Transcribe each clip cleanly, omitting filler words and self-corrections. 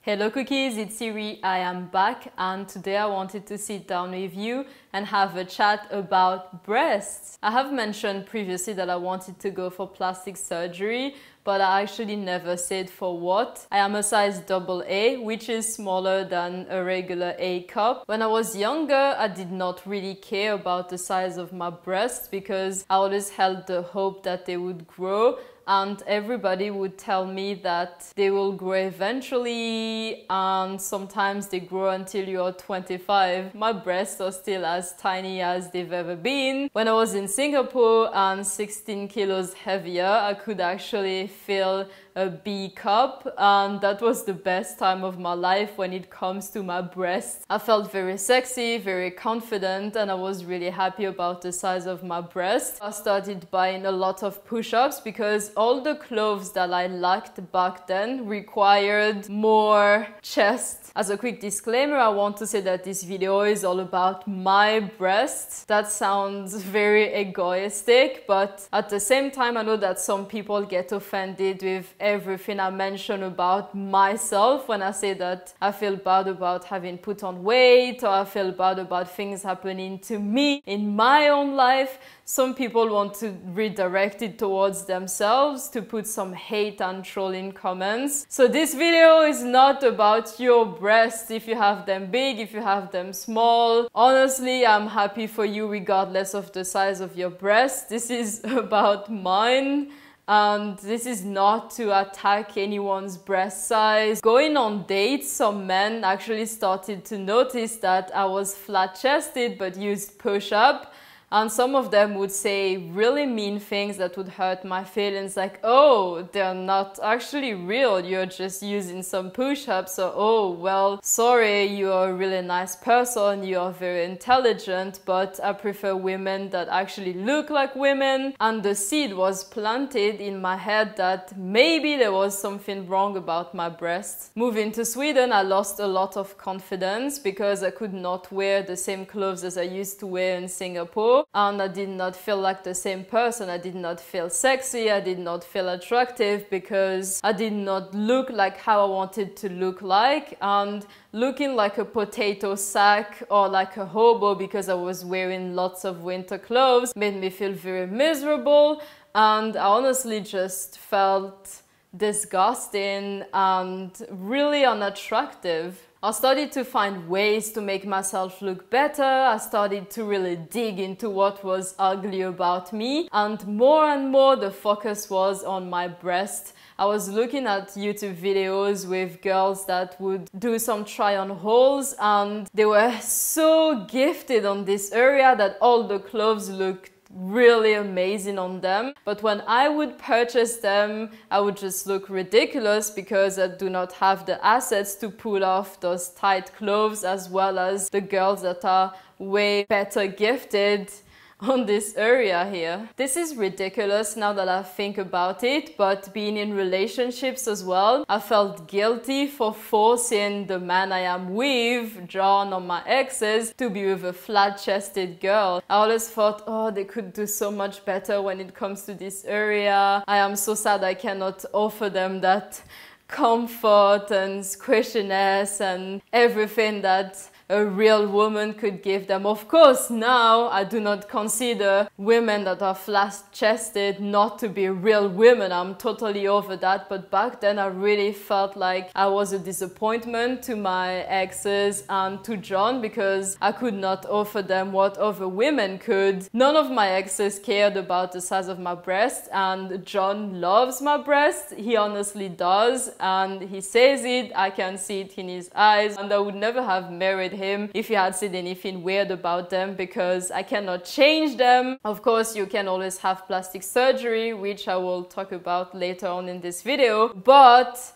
Hello cookies, it's Iry, I am back and today I wanted to sit down with you and have a chat about breasts. I have mentioned previously that I wanted to go for plastic surgery, but I actually never said for what. I am a size AA, which is smaller than a regular A cup. When I was younger, I did not really care about the size of my breasts because I always held the hope that they would grow. And everybody would tell me that they will grow eventually, and sometimes they grow until you're 25. My breasts are still as tiny as they've ever been. When I was in Singapore and 16 kilos heavier, I could actually fill a B cup, and that was the best time of my life when it comes to my breasts. I felt very sexy, very confident, and I was really happy about the size of my breast. I started buying a lot of push-ups because all the clothes that I liked back then required more chest. As a quick disclaimer, I want to say that this video is all about my breasts. That sounds very egoistic, but at the same time, I know that some people get offended with everything I mention about myself when I say that I feel bad about having put on weight, or I feel bad about things happening to me in my own life. Some people want to redirect it towards themselves, to put some hate and trolling comments. So this video is not about your breasts, if you have them big, if you have them small. Honestly, I'm happy for you regardless of the size of your breasts. This is about mine. And this is not to attack anyone's breast size. Going on dates, some men actually started to notice that I was flat-chested but used push-up. And some of them would say really mean things that would hurt my feelings, like, oh, they're not actually real, you're just using some push-ups, or oh, well, sorry, you're a really nice person, you're very intelligent, but I prefer women that actually look like women. And the seed was planted in my head that maybe there was something wrong about my breasts. Moving to Sweden, I lost a lot of confidence because I could not wear the same clothes as I used to wear in Singapore. And I did not feel like the same person. I did not feel sexy, I did not feel attractive because I did not look like how I wanted to look like. And looking like a potato sack or like a hobo because I was wearing lots of winter clothes made me feel very miserable, and I honestly just felt disgusting and really unattractive. I started to find ways to make myself look better. I started to really dig into what was ugly about me, and more the focus was on my breast. I was looking at YouTube videos with girls that would do some try-on hauls, and they were so gifted on this area that all the clothes looked really amazing on them. But when I would purchase them, I would just look ridiculous because I do not have the assets to pull off those tight clothes, as well as the girls that are way better gifted on this area here. This is ridiculous now that I think about it, but being in relationships as well, I felt guilty for forcing the man I am with, John or my exes, to be with a flat-chested girl. I always thought, oh, they could do so much better when it comes to this area. I am so sad I cannot offer them that comfort and squishiness and everything that a real woman could give them. Of course, now I do not consider women that are flat-chested not to be real women. I'm totally over that. But back then I really felt like I was a disappointment to my exes and to John because I could not offer them what other women could. None of my exes cared about the size of my breast, and John loves my breast. He honestly does, and he says it. I can see it in his eyes, and I would never have married him if he had said anything weird about them because I cannot change them. Of course, you can always have plastic surgery, which I will talk about later on in this video, but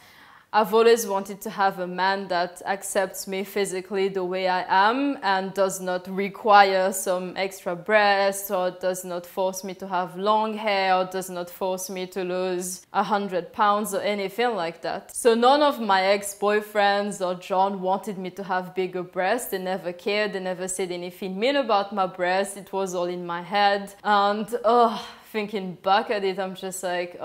I've always wanted to have a man that accepts me physically the way I am and does not require some extra breasts, or does not force me to have long hair, or does not force me to lose 100 pounds or anything like that. So none of my ex-boyfriends or John wanted me to have bigger breasts. They never cared, they never said anything mean about my breasts. It was all in my head, and thinking back at it, I'm just like,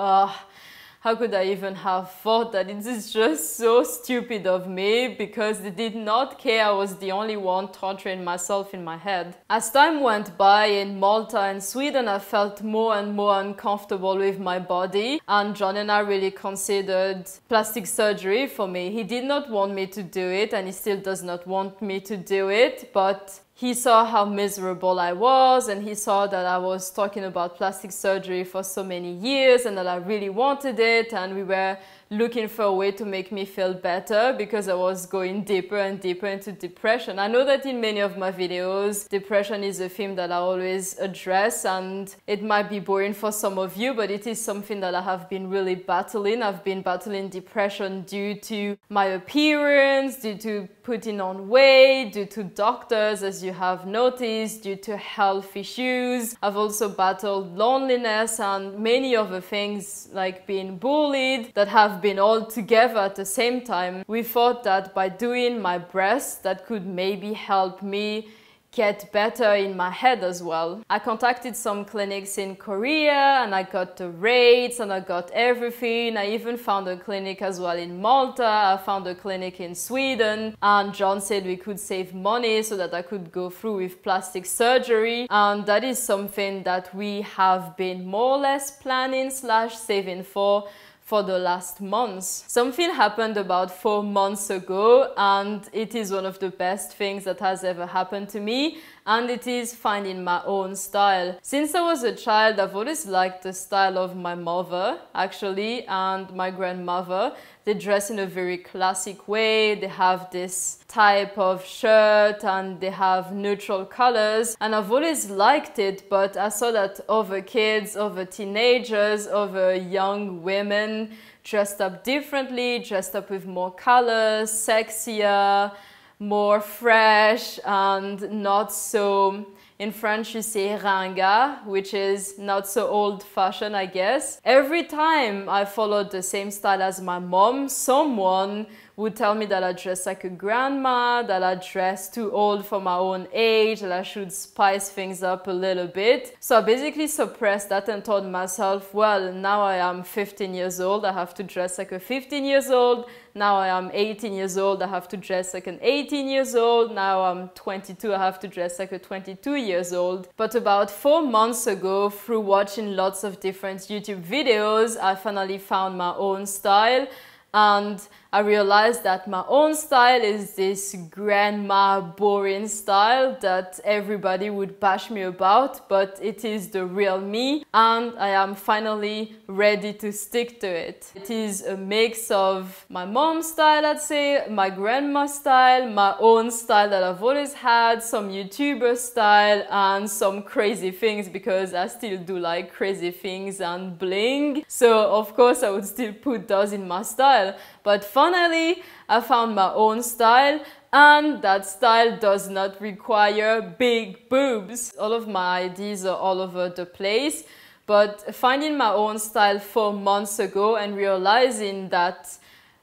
How could I even have thought that? It is just so stupid of me, because they did not care. I was the only one torturing myself in my head. As time went by in Malta and Sweden, I felt more and more uncomfortable with my body, and John and I really considered plastic surgery for me. He did not want me to do it, and he still does not want me to do it, but he saw how miserable I was, and he saw that I was talking about plastic surgery for so many years and that I really wanted it, and we were looking for a way to make me feel better because I was going deeper and deeper into depression. I know that in many of my videos, depression is a theme that I always address, and it might be boring for some of you, but it is something that I have been really battling. I've been battling depression due to my appearance, due to putting on weight, due to doctors, as you have noticed, due to health issues. I've also battled loneliness and many other things, like being bullied, that have been all together at the same time. We thought that by doing my breasts, that could maybe help me get better in my head as well. I contacted some clinics in Korea, and I got the rates and I got everything. I even found a clinic as well in Malta. I found a clinic in Sweden, and John said we could save money so that I could go through with plastic surgery, and that is something that we have been more or less planning / saving for the last months. Something happened about 4 months ago, and it is one of the best things that has ever happened to me, and it is finding my own style. Since I was a child, I've always liked the style of my mother, actually, and my grandmother. They dress in a very classic way. They have this type of shirt and they have neutral colors, and I've always liked it, but I saw that other kids, other teenagers, other young women dressed up differently, dressed up with more colors, sexier, more fresh, and not so, in French you say ringard, which is not so old-fashioned, I guess. Every time I followed the same style as my mom, someone would tell me that I dress like a grandma, that I dress too old for my own age, that I should spice things up a little bit. So I basically suppressed that and told myself, well, now I am 15 years old, I have to dress like a 15 years old. Now I am 18 years old, I have to dress like an 18 years old. Now I'm 22, I have to dress like a 22 years old. But about 4 months ago, through watching lots of different YouTube videos, I finally found my own style. And I realized that my own style is this grandma boring style that everybody would bash me about, but it is the real me, and I am finally ready to stick to it. It is a mix of my mom's style, I'd say, my grandma's style, my own style that I've always had, some YouTuber style, and some crazy things, because I still do like crazy things and bling. So of course I would still put those in my style. But finally, I found my own style, and that style does not require big boobs. All of my ideas are all over the place, but finding my own style 4 months ago and realizing that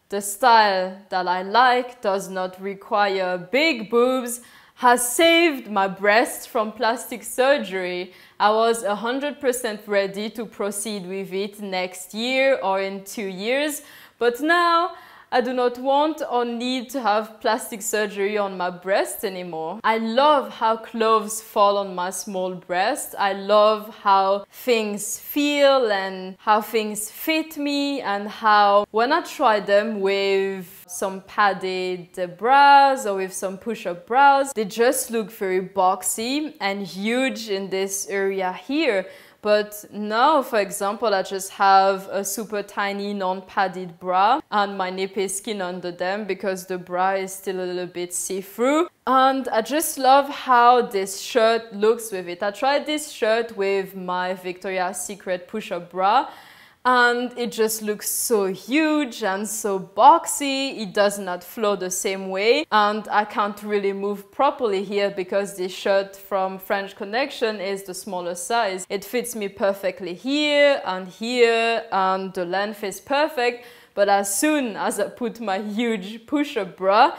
the style that I like does not require big boobs has saved my breasts from plastic surgery. I was 100% ready to proceed with it next year or in 2 years. But now, I do not want or need to have plastic surgery on my breast anymore. I love how clothes fall on my small breast. I love how things feel and how things fit me, and how when I try them with some padded bras or with some push-up bras, they just look very boxy and huge in this area here. But now, for example, I just have a super tiny non-padded bra and my nipple skin under them because the bra is still a little bit see-through. And I just love how this shirt looks with it. I tried this shirt with my Victoria's Secret push-up bra, and it just looks so huge and so boxy. It does not flow the same way, and I can't really move properly here because this shirt from French Connection is the smaller size. It fits me perfectly here, and the length is perfect, but as soon as I put my huge push-up bra,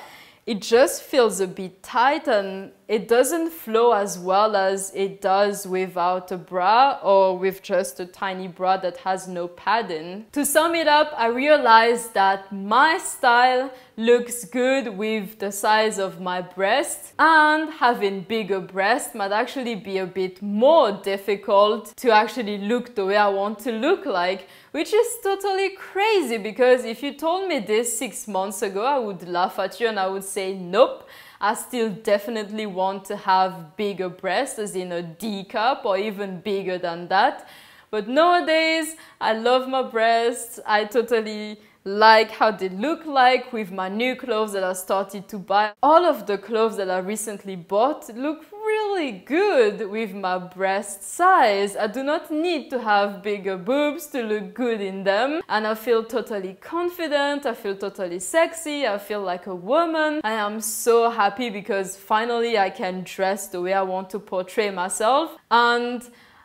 it just feels a bit tight and it doesn't flow as well as it does without a bra or with just a tiny bra that has no padding. To sum it up, I realized that my style looks good with the size of my breast, and having bigger breasts might actually be a bit more difficult to actually look the way I want to look like, which is totally crazy, because if you told me this 6 months ago, I would laugh at you and I would say nope. I still definitely want to have bigger breasts, as in a D cup or even bigger than that. But nowadays, I love my breasts. I totally like how they look like with my new clothes that I started to buy. All of the clothes that I recently bought look really good with my breast size. I do not need to have bigger boobs to look good in them, and I feel totally confident, I feel totally sexy, I feel like a woman. I am so happy because finally I can dress the way I want to portray myself, and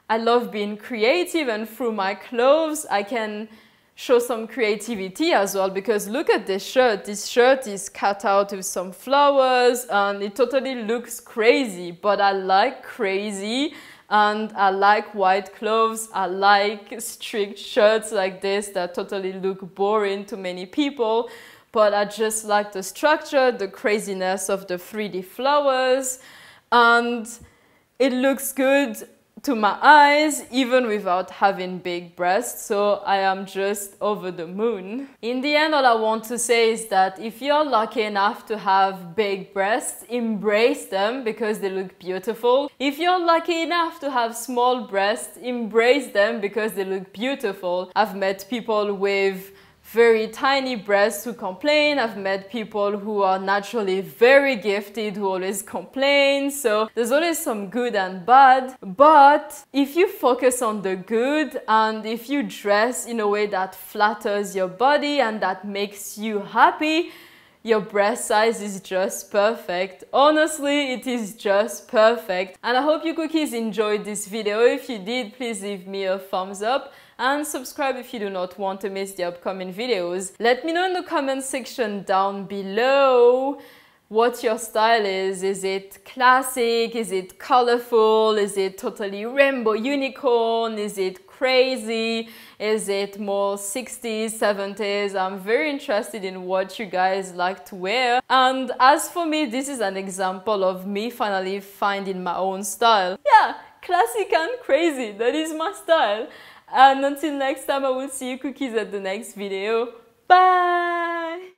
I love being creative, and through my clothes I can show some creativity as well, because look at this shirt. This shirt is cut out with some flowers and it totally looks crazy, but I like crazy and I like white clothes. I like strict shirts like this that totally look boring to many people, but I just like the structure, the craziness of the 3D flowers, and it looks good to my eyes even without having big breasts, so I am just over the moon. In the end, all I want to say is that if you're lucky enough to have big breasts, embrace them because they look beautiful. If you're lucky enough to have small breasts, embrace them because they look beautiful. I've met people with very tiny breasts who complain. I've met people who are naturally very gifted who always complain. So there's always some good and bad. But if you focus on the good and if you dress in a way that flatters your body and that makes you happy, your breast size is just perfect. Honestly, it is just perfect. And I hope you cookies enjoyed this video. If you did, please leave me a thumbs up and subscribe if you do not want to miss the upcoming videos. Let me know in the comment section down below what your style is. Is it classic? Is it colorful? Is it totally rainbow unicorn? Is it crazy? Is it more 60s, 70s? I'm very interested in what you guys like to wear. And as for me, this is an example of me finally finding my own style. Yeah, classic and crazy. That is my style. And until next time, I will see you cookies at the next video. Bye!